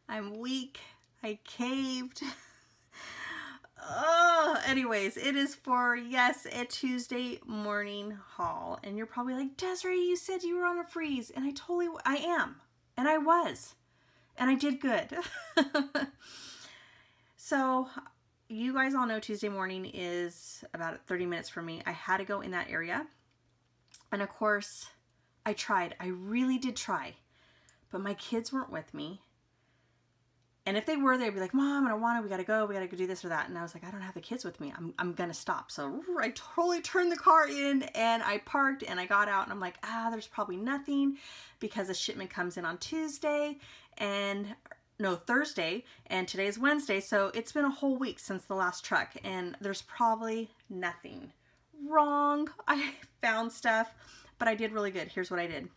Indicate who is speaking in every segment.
Speaker 1: I'm weak. I caved. Oh, anyways, it is for, yes, a Tuesday morning haul. And you're probably like, Desiree, you said you were on a freeze. And I am. And I was. And I did good. So, you guys all know Tuesday morning is about 30 minutes for me. I had to go in that area. And of course, I tried. I really did try. But my kids weren't with me. And if they were, they'd be like, Mom, I don't want to, we gotta go do this or that. And I was like, I don't have the kids with me. I'm gonna stop. So I totally turned the car in and I parked and I got out and I'm like, there's probably nothing because the shipment comes in on Thursday and today's Wednesday. So it's been a whole week since the last truck and there's probably nothing wrong. I found stuff, but I did really good. Here's what I did.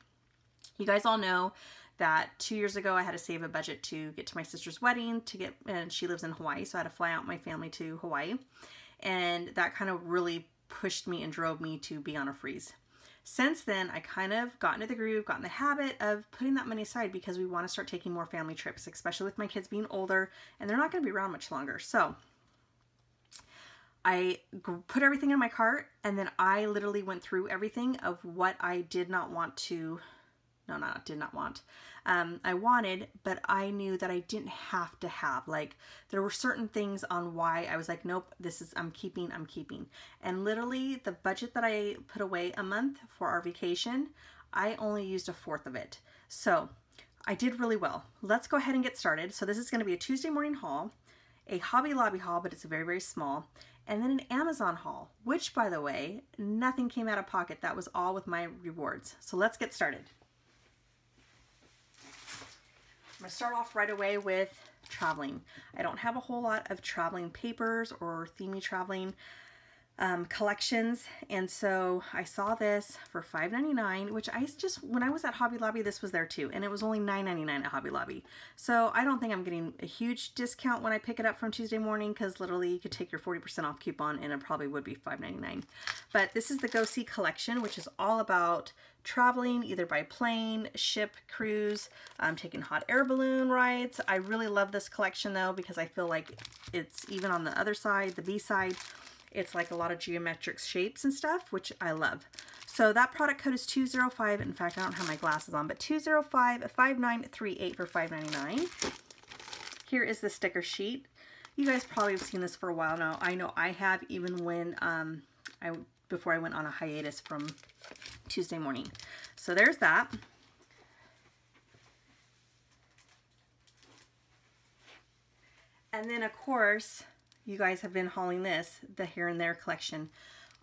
Speaker 1: You guys all know that 2 years ago I had to save a budget to get to my sister's wedding and she lives in Hawaii, so I had to fly out my family to Hawaii, and that kind of really pushed me and drove me to be on a freeze. Since then, I kind of got into the groove, got in the habit of putting that money aside because we want to start taking more family trips, especially with my kids being older and they're not going to be around much longer. So I put everything in my cart and then I literally went through everything of what I did not want to I wanted, but I knew that I didn't have to have. Like, there were certain things on why I was like, nope, I'm keeping. And literally the budget that I put away a month for our vacation, I only used 1/4 of it. So I did really well. Let's go ahead and get started. So this is going to be a Tuesday morning haul, a Hobby Lobby haul, but it's very, very small, and then an Amazon haul, which, by the way, nothing came out of pocket. That was all with my rewards. So let's get started. I'm going to start off right away with traveling. I don't have a whole lot of traveling papers or themey traveling collections, and so I saw this for $5.99, which when I was at Hobby Lobby, this was there too, and it was only $9.99 at Hobby Lobby. So I don't think I'm getting a huge discount when I pick it up from Tuesday morning, because literally you could take your 40% off coupon and it probably would be $5.99. But this is the Go See collection, which is all about traveling either by plane, ship, cruise, taking hot air balloon rides. I really love this collection though, because I feel like it's even on the other side, the B side, it's like a lot of geometric shapes and stuff, which I love. So that product code is 205. In fact, I don't have my glasses on, but 205-5938 for $5.99. Here is the sticker sheet. You guys probably have seen this for a while now. I know I have, even when before I went on a hiatus from Tuesday morning. So there's that. And then of course, you guys have been hauling this, the Here and There collection.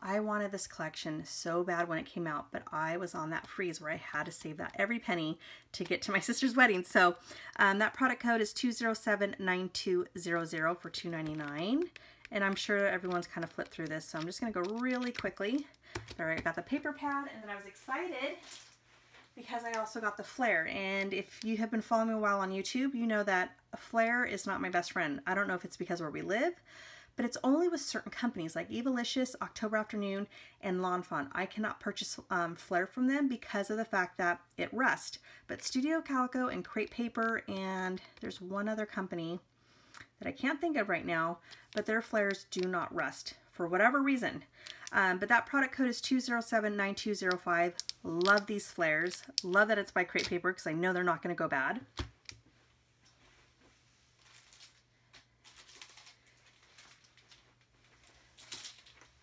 Speaker 1: I wanted this collection so bad when it came out, but I was on that freeze where I had to save that every penny to get to my sister's wedding. So that product code is 207-9200 for $2.99. And I'm sure everyone's kind of flipped through this, so I'm just going to go really quickly. All right, I got the paper pad, and then I was excited because I also got the flare. And if you have been following me a while on YouTube, you know that a flare is not my best friend. I don't know if it's because where we live, but it's only with certain companies like Evalicious, October Afternoon, and Lawn Fawn. I cannot purchase flare from them because of the fact that it rusts. But Studio Calico and Crepe Paper, and there's one other company that I can't think of right now, but their flares do not rust for whatever reason. But that product code is 207-9205. Love these flares. Love that it's by Crepe Paper because I know they're not going to go bad.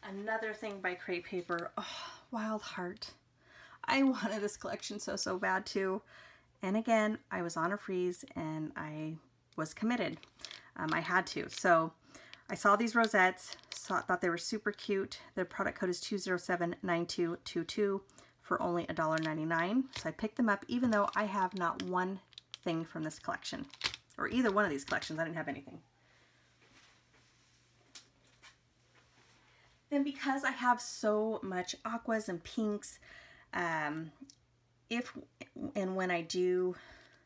Speaker 1: Another thing by Crepe Paper. Oh, Wild Heart. I wanted this collection so bad too. And again, I was on a freeze and I was committed. I had to. So I saw these rosettes, thought they were super cute. Their product code is 207-9222 for only $1.99. So I picked them up even though I have not one thing from this collection. Or either one of these collections. I didn't have anything. Then because I have so much aquas and pinks, if and when I do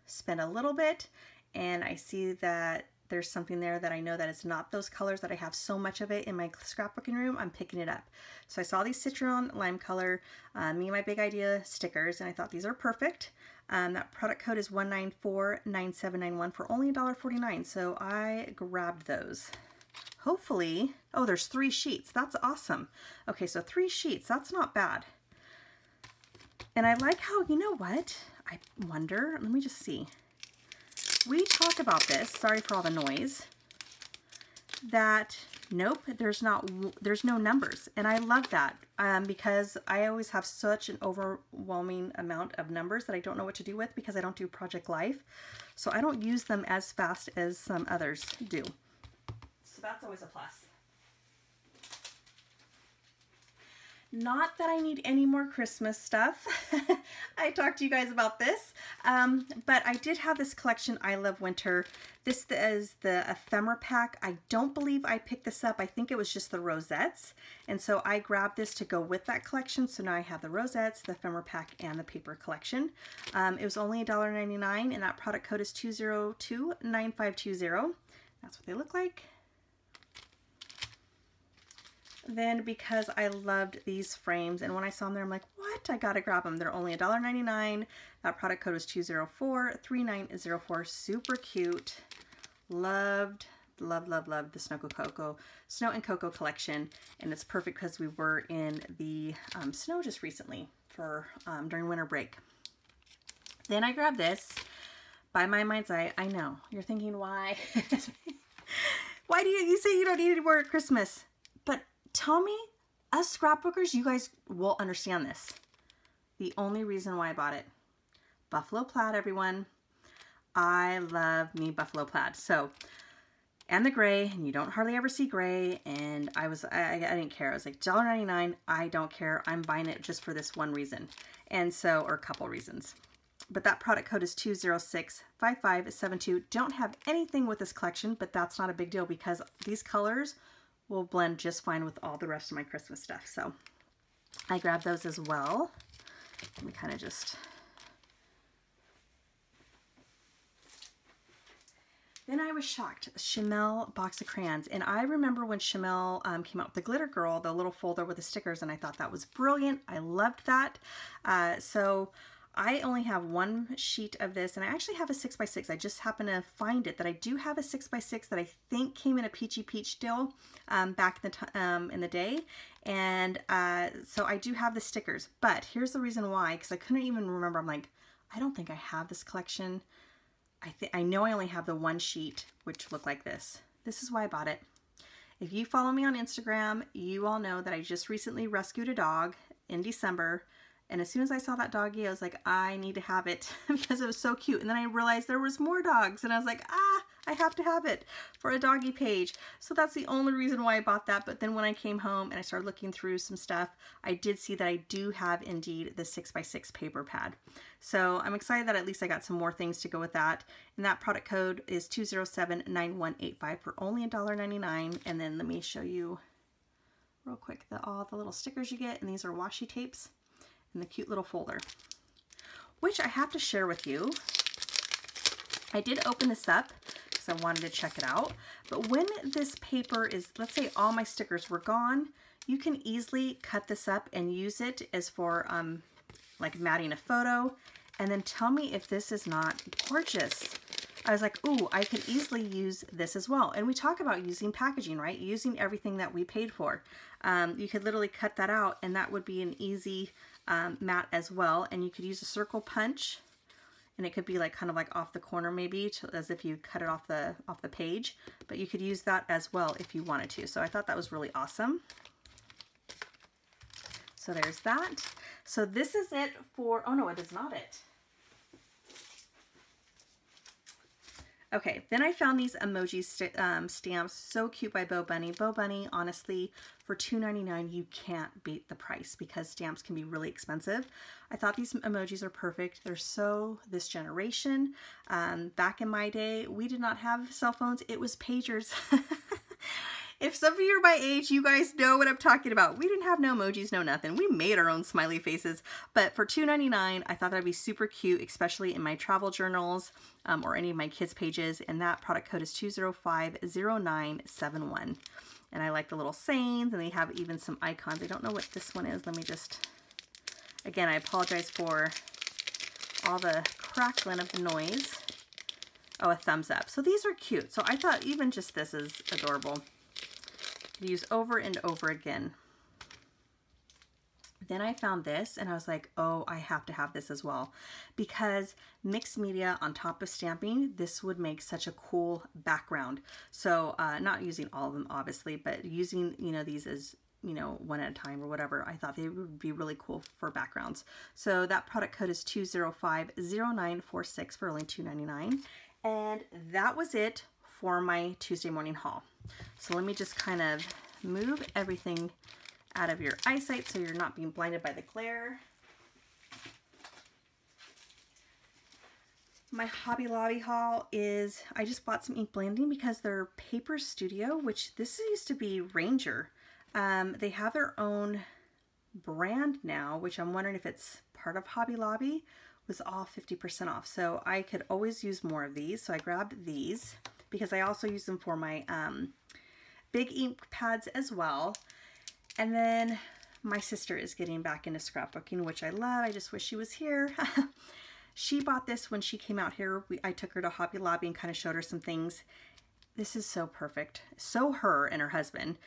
Speaker 1: spend a little bit and I see that there's something there that I know that it's not those colors that I have so much of it in my scrapbooking room, I'm picking it up. So I saw these Citron Lime Color, Me and My Big Idea stickers, and I thought these are perfect. That product code is 1949791 for only $1.49. So I grabbed those. Hopefully, oh, there's 3 sheets. That's awesome. Okay, so 3 sheets, that's not bad. And I like how, you know what? I wonder, let me just see. We talk about this, sorry for all the noise, that nope, there's no numbers. And I love that because I always have such an overwhelming amount of numbers that I don't know what to do with because I don't do Project Life. So I don't use them as fast as some others do. So that's always a plus. Not that I need any more Christmas stuff. I talked to you guys about this, but I did have this collection, I Love Winter. This is the ephemera pack. I don't believe I picked this up. I think it was just the rosettes. And so I grabbed this to go with that collection. So now I have the rosettes, the ephemera pack, and the paper collection. It was only $1.99, and that product code is 2029520. That's what they look like. Then because I loved these frames, and when I saw them there, I'm like, what? I gotta grab them. They're only $1.99. That product code was 2043904. Super cute. Loved the Snow and Cocoa collection. And it's perfect because we were in the snow just recently for during winter break. Then I grabbed this by my mind's eye. I know you're thinking, why? Why do you say you don't need any more at Christmas? But tell me, us scrapbookers, you guys will understand this. The only reason why I bought it. Buffalo plaid, everyone. I love me buffalo plaid. So, and the gray, and you don't hardly ever see gray, and I didn't care. I was like, $1.99, I don't care. I'm buying it just for this one reason. And so, or a couple reasons. But that product code is 2065572. Don't have anything with this collection, but that's not a big deal because these colors will blend just fine with all the rest of my Christmas stuff. So I grabbed those as well. Let me kind of just... Then I was shocked. Chamel box of crayons. And I remember when Chamel came out with the Glitter Girl, the little folder with the stickers, and I thought that was brilliant. I loved that. So I only have 1 sheet of this, and I actually have a 6x6. I just happened to find it that I do have a 6x6 that I think came in a peachy peach deal back in the day. And so I do have the stickers, but here's the reason why, because I couldn't even remember. I'm like, I don't think I have this collection. I know I only have the 1 sheet, which looked like this. This is why I bought it. If you follow me on Instagram, you all know that I just recently rescued a dog in December. And as soon as I saw that doggy, I was like, I need to have it because it was so cute. And then I realized there was more dogs, and I was like, I have to have it for a doggy page. So that's the only reason why I bought that. But then when I came home and I started looking through some stuff, I did see that I do have indeed the 6x6 paper pad. So I'm excited that at least I got some more things to go with that. And that product code is 2079185 for only $1.99. And then let me show you real quick all the little stickers you get. And these are washi tapes. In the cute little folder, which I have to share with you. I did open this up because I wanted to check it out, but when this paper is, let's say all my stickers were gone, you can easily cut this up and use it as for like matting a photo, and then tell me if this is not gorgeous. I was like, ooh, I could easily use this as well. And we talk about using packaging, right? Using everything that we paid for. You could literally cut that out, and that would be an easy mat as well. And you could use a circle punch, and it could be like kind of like off the corner maybe, as if you cut it off the page. But you could use that as well if you wanted to. So I thought that was really awesome. So there's that. So this is it for, oh no, it is not it. Okay, then I found these emoji stamps, so cute, by Bo Bunny. Bo Bunny, honestly, for $2.99, you can't beat the price because stamps can be really expensive. I thought these emojis are perfect. They're so this generation. Back in my day, we did not have cell phones. It was pagers. If some of you are my age, you guys know what I'm talking about. We didn't have no emojis, no nothing. We made our own smiley faces. But for $2.99, I thought that'd be super cute, especially in my travel journals or any of my kids' pages. And that product code is 2050971. And I like the little sayings, and they have even some icons. I don't know what this one is. Let me just, again, I apologize for all the crackling of the noise. Oh, a thumbs up. So these are cute. So I thought even just this is adorable. Use over and over again. Then I found this and I was like, oh, I have to have this as well, because mixed media on top of stamping, this would make such a cool background. So not using all of them obviously, but using, you know, these as, you know, one at a time or whatever, I thought they would be really cool for backgrounds. So that product code is 2050946 for only $2.99. And that was it for my Tuesday morning haul. So let me just kind of move everything out of your eyesight so you're not being blinded by the glare. My Hobby Lobby haul is, I just bought some ink blending because they're Paper Studio, which this used to be Ranger. They have their own brand now, which I'm wondering if it's part of Hobby Lobby, was all 50% off. So I could always use more of these. So I grabbed these because I also use them for my big ink pads as well. And then my sister is getting back into scrapbooking, which I love. I just wish she was here. She bought this when she came out here. I took her to Hobby Lobby and kind of showed her some things. This is so perfect. So her and her husband,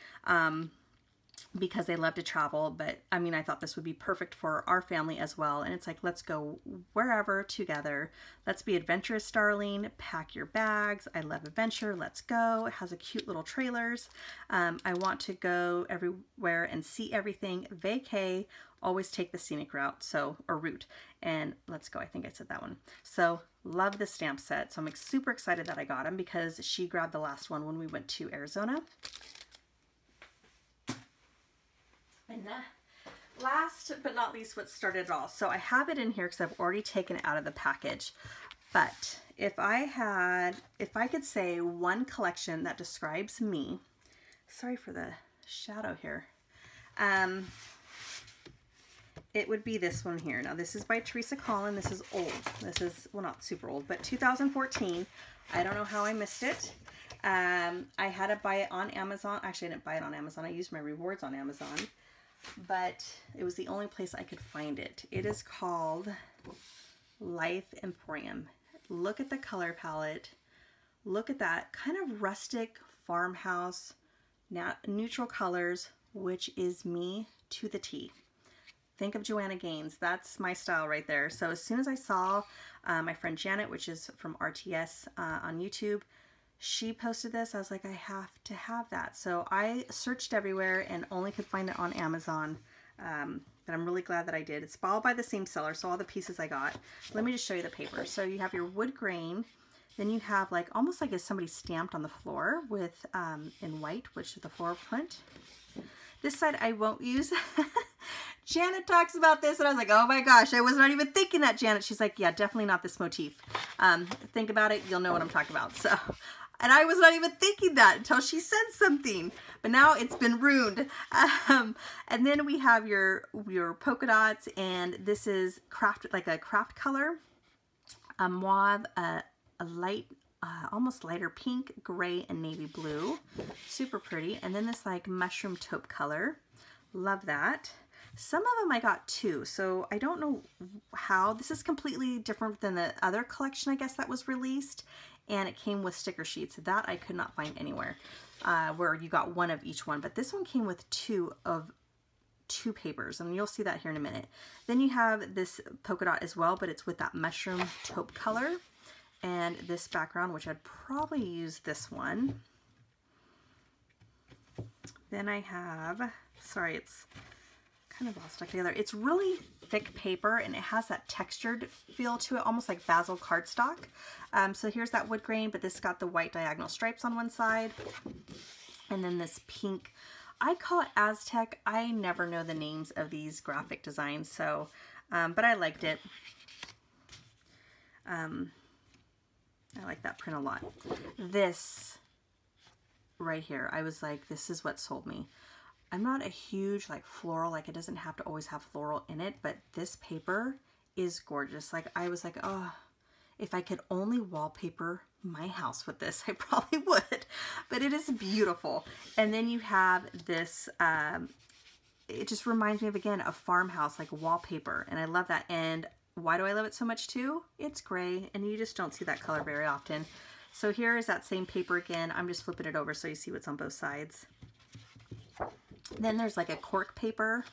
Speaker 1: because they love to travel. But I mean, I thought this would be perfect for our family as well. And it's like, let's go wherever together. Let's be adventurous, darling. Pack your bags. I love adventure. Let's go. It has a cute little trailers. I want to go everywhere and see everything. Vacay. Always take the scenic route. Or route. And let's go. I think I said that one. So love the stamp set. So I'm super excited that I got them because she grabbed the last one when we went to Arizona. And last but not least, what started it all. So I have it in here because I've already taken it out of the package. But if I could say one collection that describes me, sorry for the shadow here, it would be this one here. Now this is by Teresa Collin. This is old. This is, well, not super old, but 2014. I don't know how I missed it. I had to buy it on Amazon. Actually, I didn't buy it on Amazon. I used my rewards on Amazon. But it was the only place I could find it. It is called Life Emporium. Look at the color palette. Look at that kind of rustic farmhouse, neutral colors, which is me to the T. Think of Joanna Gaines. That's my style right there. So as soon as I saw my friend Janet, which is from RTS on YouTube, she posted this, I was like, I have to have that. So I searched everywhere and only could find it on Amazon. But I'm really glad that I did. It's all by the same seller, so all the pieces I got. Let me just show you the paper. So you have your wood grain, then you have like almost like if somebody stamped on the floor with in white, which is the floral print. This side I won't use. Janet talks about this and I was like, oh my gosh, I was not even thinking that, Janet. She's like, yeah, definitely not this motif. Think about it, you'll know what I'm talking about. So, and I was not even thinking that until she said something, but now it's been ruined. And then we have your polka dots, and this is like a craft color, mauve, a light, almost lighter pink, gray, and navy blue. Super pretty. And then this like mushroom taupe color. Love that. Some of them I got too, so I don't know how. This is completely different than the other collection, I guess, that was released. And it came with sticker sheets. That I could not find anywhere where you got one of each one. But this one came with two papers, and you'll see that here in a minute. Then you have this polka dot as well, but it's with that mushroom taupe color. And this background, which I'd probably use this one. Then I have, sorry, it's kind of all stuck together. It's really thick paper, and it has that textured feel to it, almost like basil cardstock. So here's that wood grain, but this got the white diagonal stripes on one side. And then this pink, I call it Aztec. I never know the names of these graphic designs, so, but I liked it. I like that print a lot. This right here. I was like, this is what sold me. I'm not a huge like floral, like it doesn't have to always have floral in it, but this paper is gorgeous. Like I was like, oh, if I could only wallpaper my house with this, I probably would, but it is beautiful. And then you have this, it just reminds me of, again, a farmhouse, like wallpaper. And I love that. And why do I love it so much too? It's gray and you just don't see that color very often. So here is that same paper again. I'm just flipping it over so you see what's on both sides. Then there's like a cork paper,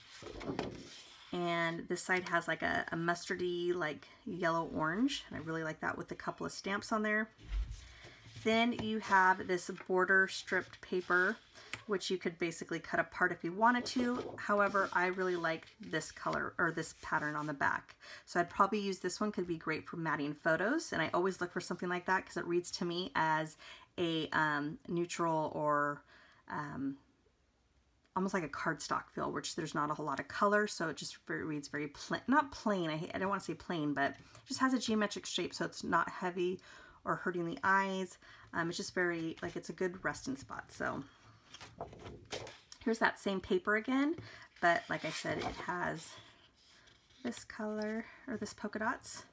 Speaker 1: and this side has like a mustardy, like yellow orange, and I really like that with a couple of stamps on there. Then you have this border stripped paper, which you could basically cut apart if you wanted to. However, I really like this color or this pattern on the back. So I'd probably use this one, could be great for matting photos. And I always look for something like that because it reads to me as a neutral or almost like a cardstock feel, which there's not a whole lot of color. So it just reads very plain, not plain, I don't want to say plain, but it just has a geometric shape. So it's not heavy or hurting the eyes. It's just very, like, it's a good resting spot. So here's that same paper again, but like I said, it has this color or this polka dots.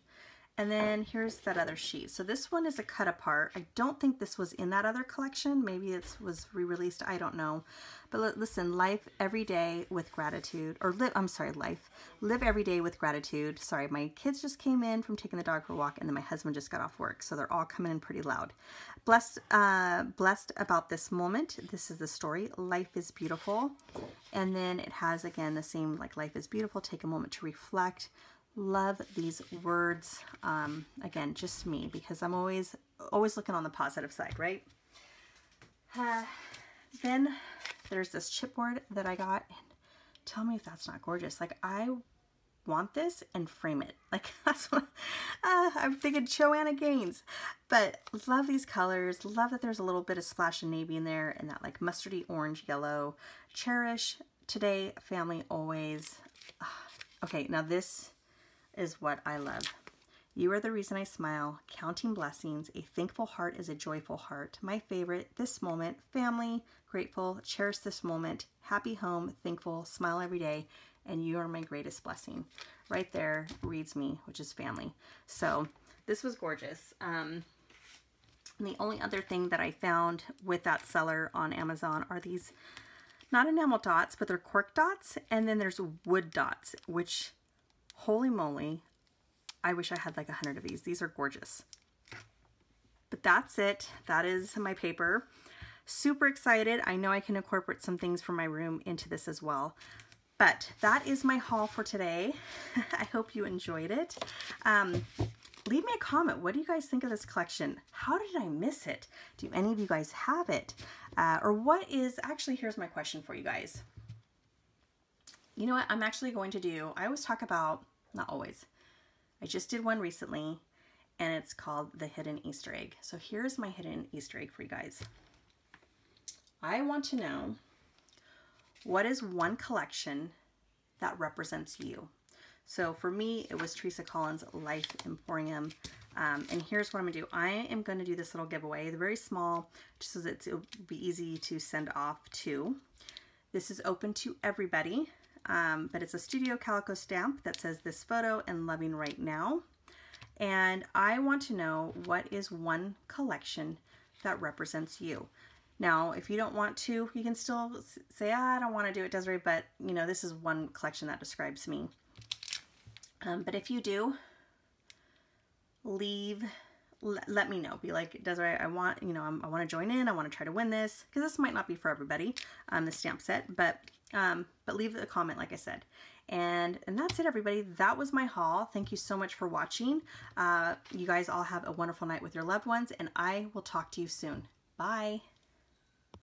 Speaker 1: And then here's that other sheet. So this one is a cut apart. I don't think this was in that other collection. Maybe it was re-released. I don't know. But listen, life every day with gratitude, or live every day with gratitude. Sorry, my kids just came in from taking the dog for a walk, and then my husband just got off work. So they're all coming in pretty loud. Blessed about this moment. This is the story. Life is beautiful. And then it has, again, the same, like, life is beautiful. Take a moment to reflect. Love these words. Again, just me, because I'm always looking on the positive side, right? Then there's this chipboard that I got, and tell me if that's not gorgeous. Like, I want this and frame it. Like, that's what I'm thinking. Joanna Gaines. But love these colors. Love that there's a little bit of splash of navy in there, and that like mustardy orange yellow. Cherish today, family always. Okay, now this is what I love. You are the reason I smile. Counting blessings. A thankful heart is a joyful heart. My favorite. This moment. Family. Grateful. Cherish this moment. Happy home. Thankful. Smile every day. And you are my greatest blessing. Right there reads me, which is family. So this was gorgeous. And the only other thing that I found with that seller on Amazon are these, not enamel dots, but they're cork dots. And then there's wood dots, which, holy moly, I wish I had like 100 of these. These are gorgeous. But that's it. That is my paper. Super excited. I know I can incorporate some things from my room into this as well. But that is my haul for today. I hope you enjoyed it. Leave me a comment. What do you guys think of this collection? How did I miss it? Do any of you guys have it? Or what is, actually, here's my question for you guys. You know what I'm actually going to do? I always talk about, not always, I just did one recently, and it's called the hidden Easter egg. So here's my hidden Easter egg for you guys. I want to know, what is one collection that represents you? So for me, it was Teresa Collins' Life Emporium. And here's what I'm gonna do. I am gonna do this little giveaway. They're very small, just so that it'll be easy to send off to. This is open to everybody. But it's a Studio Calico stamp that says this photo and loving right now. And I want to know, what is one collection that represents you? Now, if you don't want to, you can still say, I don't want to do it, Desiree, but you know, this is one collection that describes me. But if you do, let me know. Be like, Desiree, I want to join in. I want to try to win this, because this might not be for everybody, the stamp set, but leave a comment, like I said. And that's it, everybody. That was my haul. Thank you so much for watching. You guys all have a wonderful night with your loved ones, and I will talk to you soon. Bye.